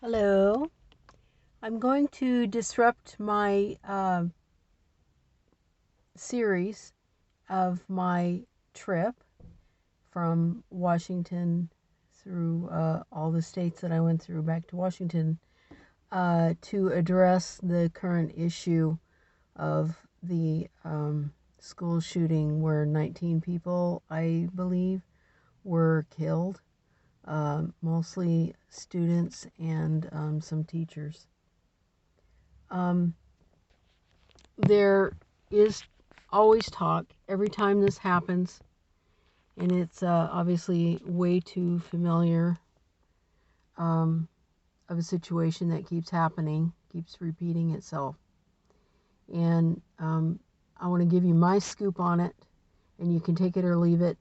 Hello. I'm going to disrupt my series of my trip from Washington through all the states that I went through back to Washington to address the current issue of the school shooting where 19 people, I believe, were killed, mostly students and some teachers. Um, there is always talk every time this happens, and it's obviously way too familiar um, of a situation that keeps happening, keeps repeating itself. And I want to give you my scoop on it, and you can take it or leave it.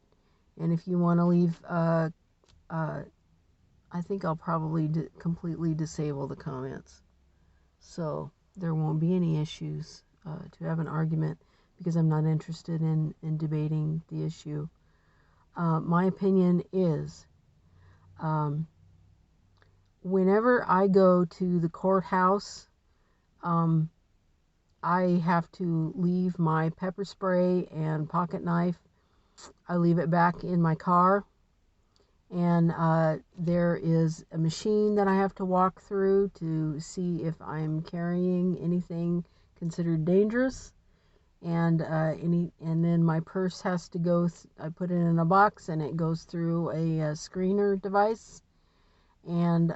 And if you want to leave, I think I'll probably completely disable the comments. So there won't be any issues to have an argument because I'm not interested in debating the issue. My opinion is um, whenever I go to the courthouse, um, I have to leave my pepper spray and pocket knife. I leave it back in my car. And there is a machine that I have to walk through to see if I'm carrying anything considered dangerous. And then my purse has to go. I put it in a box, and it goes through a screener device. And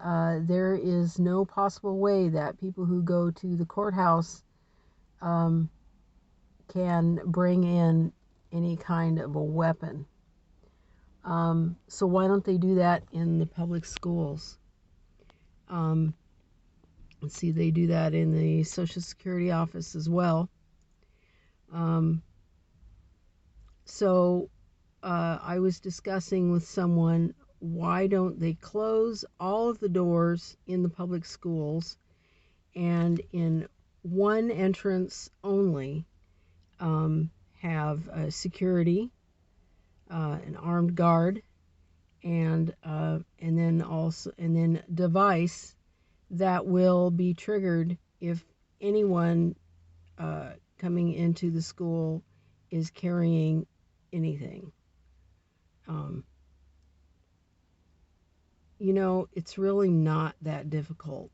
there is no possible way that people who go to the courthouse um, can bring in any kind of a weapon. So why don't they do that in the public schools? Um, let's see, they do that in the Social Security office as well. Um, so I was discussing with someone, why don't they close all of the doors in the public schools and in one entrance only have security, an armed guard, and then device that will be triggered if anyone coming into the school is carrying anything. Um, it's really not that difficult.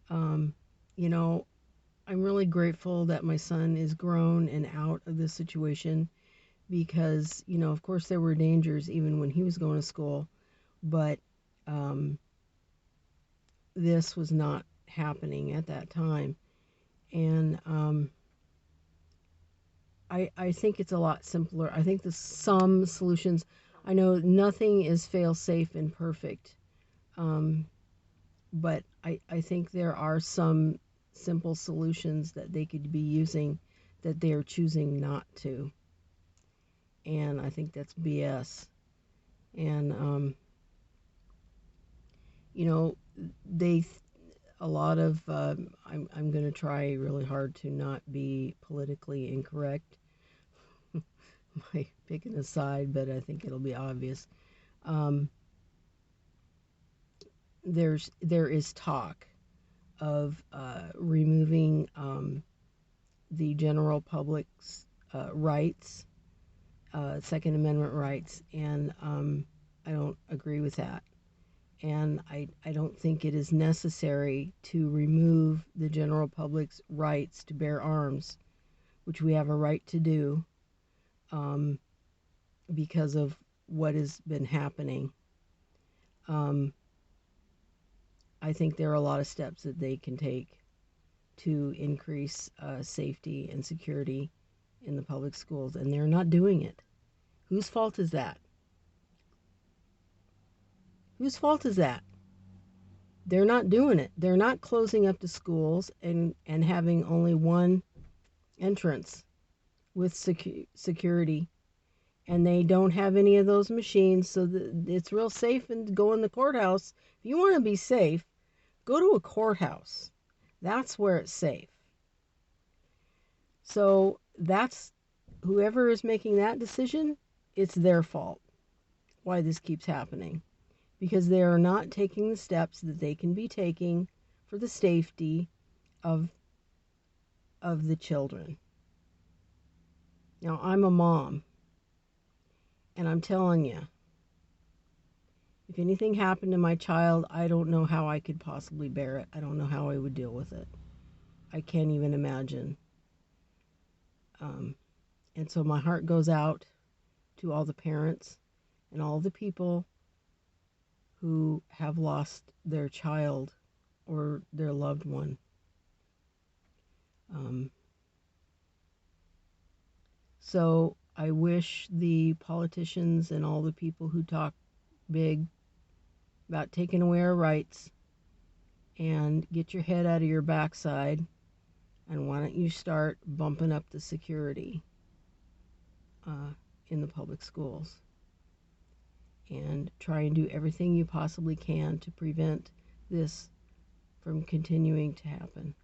Um, you know, I'm really grateful that my son is grown and out of this situation because, of course, there were dangers even when he was going to school, but um, this was not happening at that time. And I think it's a lot simpler. I think the some solutions, I know nothing is fail safe and perfect, um, but I think there are some simple solutions that they could be using that they are choosing not to. And I think that's BS. And, you know, they, a lot of, I'm going to try really hard to not be politically incorrect. My picking a side, but I think it'll be obvious. Um, there is talk of removing the general public's rights, Second Amendment rights, and I don't agree with that. And I don't think it is necessary to remove the general public's rights to bear arms, which we have a right to do um, because of what has been happening. Um, I think there are a lot of steps that they can take to increase safety and security in the public schools, and they're not doing it. Whose fault is that? Whose fault is that? They're not doing it. They're not closing up the schools and having only one entrance with security. And they don't have any of those machines, so it's real safe and go in the courthouse. If you want to be safe, go to a courthouse. That's where it's safe. So that's whoever is making that decision, it's their fault why this keeps happening. because they are not taking the steps that they can be taking for the safety of the children. Now, I'm a mom, and I'm telling you, if anything happened to my child, I don't know how I could possibly bear it. I don't know how I would deal with it. I can't even imagine. And so my heart goes out to all the parents and all the people who have lost their child or their loved one. So I wish the politicians and all the people who talk big about taking away our rights and get your head out of your backside, and why don't you start bumping up the security in the public schools and try and do everything you possibly can to prevent this from continuing to happen.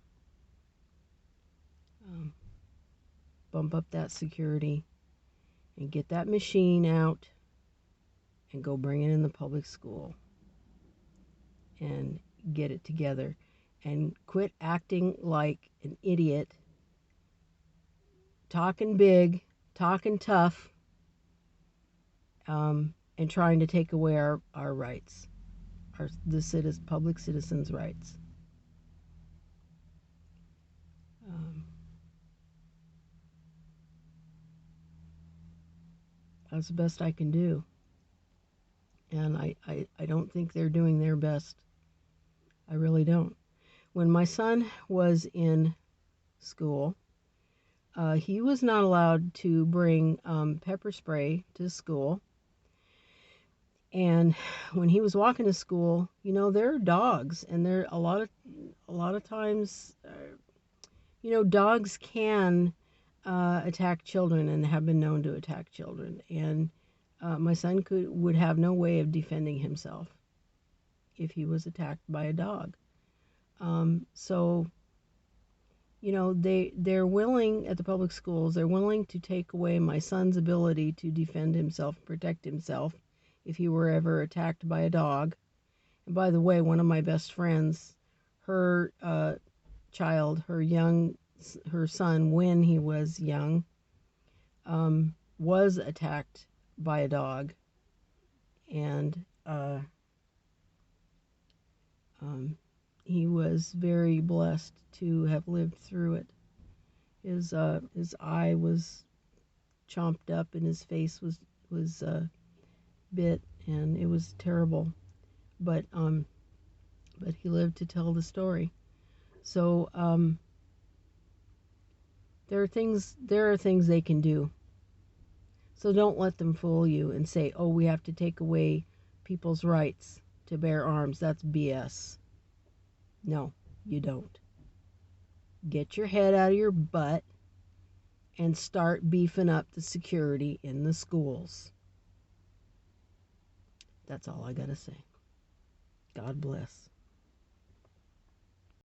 Bump up that security and get that machine out and go bring it in the public school and get it together and quit acting like an idiot, talking big, talking tough, and trying to take away our rights, the public citizens' rights. That's the best I can do. And I don't think they're doing their best. I really don't. When my son was in school, he was not allowed to bring pepper spray to school. And when he was walking to school, you know, there are dogs, and there a lot of times, you know, dogs can attack children and have been known to attack children. And my son would have no way of defending himself if he was attacked by a dog. So, you know, they're willing at the public schools. They're willing to take away my son's ability to defend himself, protect himself, if he were ever attacked by a dog. And by the way, one of my best friends, her child, her son, when he was young, was attacked by a dog, and he was very blessed to have lived through it. His eye was chomped up, and his face was bit, and it was terrible. But he lived to tell the story. So there are things they can do. So don't let them fool you and say, oh, we have to take away people's rights to bear arms. That's BS. No, you don't. Get your head out of your butt and start beefing up the security in the schools. That's all I got to say. God bless.